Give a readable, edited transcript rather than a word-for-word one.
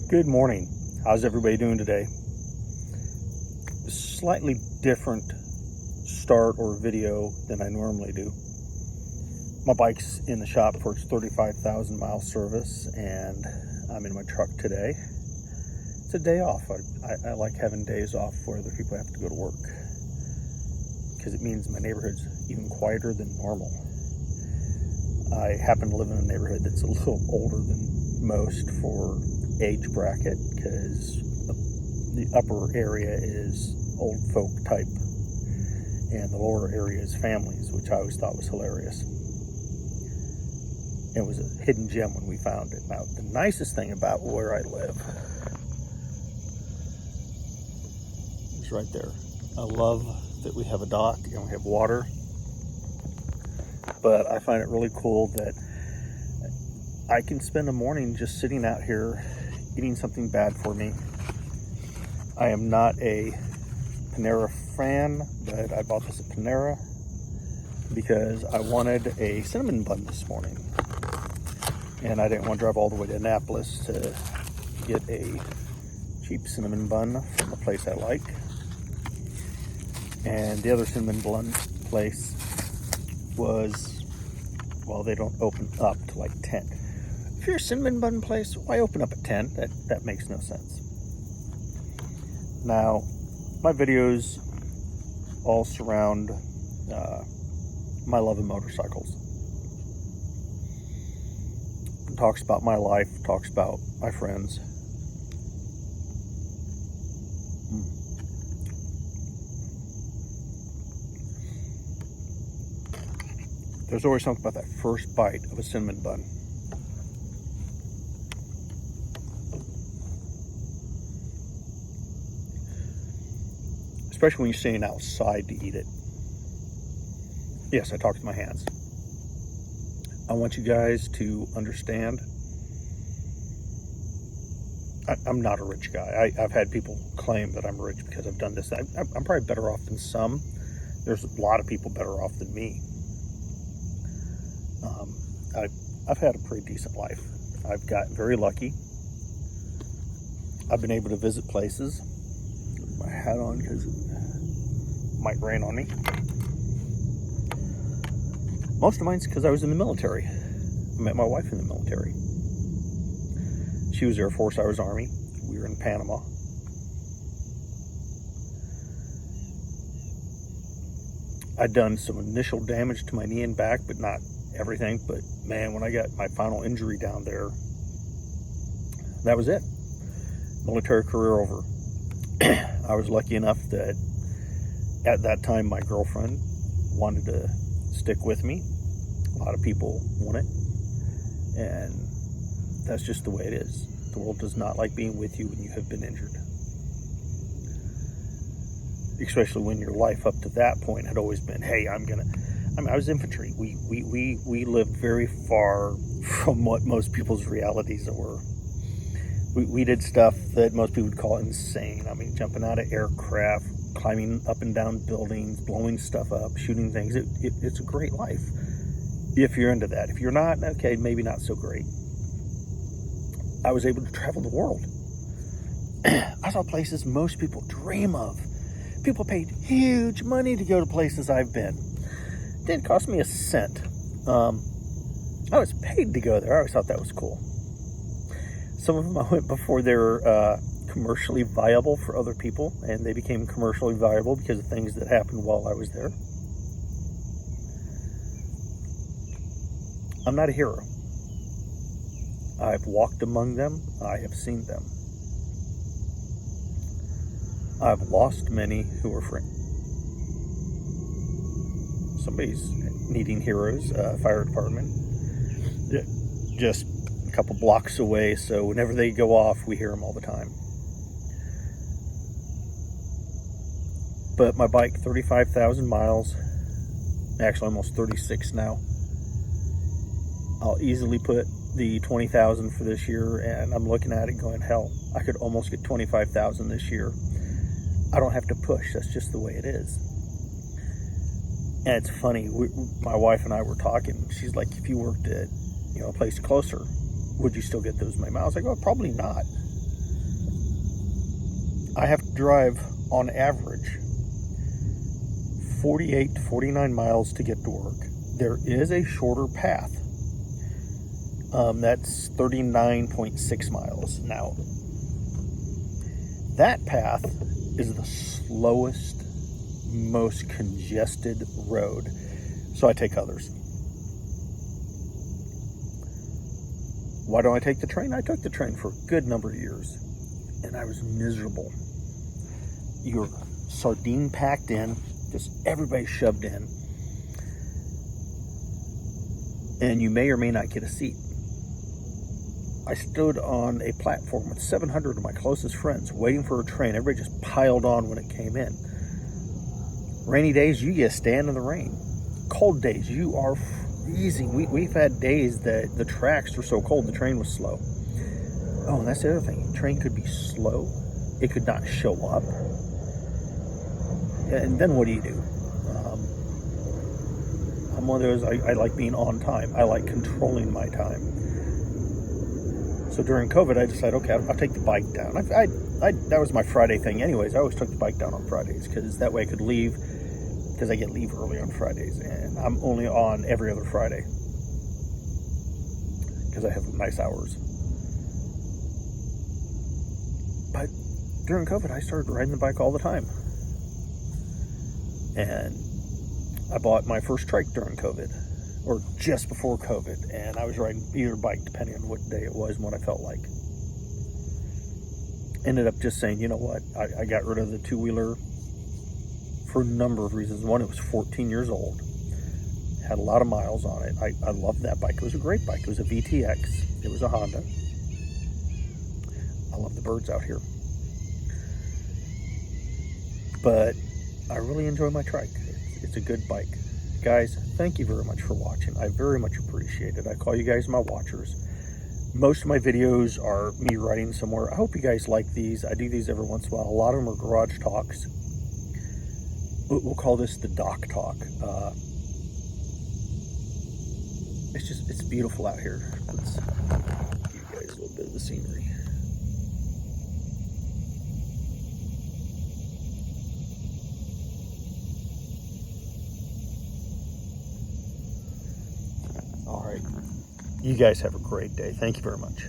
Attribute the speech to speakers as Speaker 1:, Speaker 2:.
Speaker 1: Good morning. How's everybody doing today? Slightly different start or video than I normally do. My bike's in the shop for its 35,000 mile service, and I'm in my truck today. It's a day off. I like having days off where other people have to go to work, because it means my neighborhood's even quieter than normal. I happen to live in a neighborhood that's a little older than most for age bracket, because the upper area is old folk type and the lower area is families, which I always thought was hilarious. It was a hidden gem when we found it. Now, the nicest thing about where I live is right there. I love that we have a dock and we have water, but I find it really cool that I can spend a morning just sitting out here eating something bad for me. I am not a Panera fan, but I bought this at Panera because I wanted a cinnamon bun this morning, and I didn't want to drive all the way to Annapolis to get a cheap cinnamon bun from a place I like. And the other cinnamon bun place was, well, they don't open up till like 10. If you're a cinnamon bun place, why open up at 10? That makes no sense. Now, my videos all surround my love of motorcycles. It talks about my life, talks about my friends. There's always something about that first bite of a cinnamon bun. Especially when you're staying outside to eat it. Yes, I talk with my hands. I want you guys to understand, I'm not a rich guy. I've had people claim that I'm rich because I've done this. I'm probably better off than some. There's a lot of people better off than me. I've had a pretty decent life. I've gotten very lucky. I've been able to visit places. Put my hat on because it might rain on me. Most of mine's because I was in the military. I met my wife in the military. She was Air Force, I was Army. We were in Panama. I'd done some initial damage to my knee and back, but not everything. But man, when I got my final injury down there, that was it. Military career over. I was lucky enough that at that time my girlfriend wanted to stick with me. A lot of people want it, and that's just the way it is. The world does not like being with you when you have been injured, especially when your life up to that point had always been, hey, I was infantry. We lived very far from what most people's realities were. We did stuff that most people would call insane. I mean, jumping out of aircraft, climbing up and down buildings, blowing stuff up, shooting things. It's a great life if you're into that. If you're not, okay, maybe not so great. I was able to travel the world. I saw places most people dream of. People paid huge money to go to places I've been. It didn't cost me a cent. I was paid to go there. I always thought that was cool. Some of them I went before they were commercially viable for other people, and they became commercially viable because of things that happened while I was there. I'm not a hero. I've walked among them. I have seen them. I've lost many who were friends. Somebody's needing heroes, fire department. Just a couple blocks away, so whenever they go off, we hear them all the time. But my bike, 35,000 miles, actually almost 36 now. I'll easily put the 20,000 for this year, and I'm looking at it going, hell, I could almost get 25,000 this year. I don't have to push. That's just the way it is. And it's funny, my wife and I were talking. She's like, if you worked at, a place closer, would you still get those many miles? I go, probably not. I have to drive on average 48 to 49 miles to get to work. There is a shorter path. That's 39.6 miles. Now, that path is the slowest, most congested road, so I take others. Why don't I take the train? I took the train for a good number of years, and I was miserable. You're sardine packed in, just everybody shoved in, and you may or may not get a seat. I stood on a platform with 700 of my closest friends waiting for a train. Everybody just piled on when it came in. Rainy days, you just stand in the rain. Cold days, you are freezing. We've had days that the tracks were so cold the train was slow. Oh, and that's the other thing. The train could be slow. It could not show up. And then what do you do? I'm one of those, I like being on time. I like controlling my time. So during COVID, I decided, okay, I'll take the bike down. That was my Friday thing anyways. I always took the bike down on Fridays because that way I could leave, because I get leave early on Fridays. And I'm only on every other Friday because I have nice hours. But during COVID, I started riding the bike all the time. And I bought my first trike during COVID, or just before COVID, and I was riding either bike depending on what day it was and what I felt like. Ended up just saying, you know what, I got rid of the two-wheeler for a number of reasons. One, it was 14 years old, had a lot of miles on it. I loved that bike. It was a great bike. It was a VTX. It was a Honda. I love the birds out here. But I really enjoy my trike. It's a good bike. Guys, thank you very much for watching. I very much appreciate it. I call you guys my watchers. Most of my videos are me riding somewhere. I hope you guys like these. I do these every once in a while. A lot of them are garage talks. We'll call this the dock talk. It's beautiful out here. Let's give you guys a little bit of the scenery. All right. You guys have a great day. Thank you very much.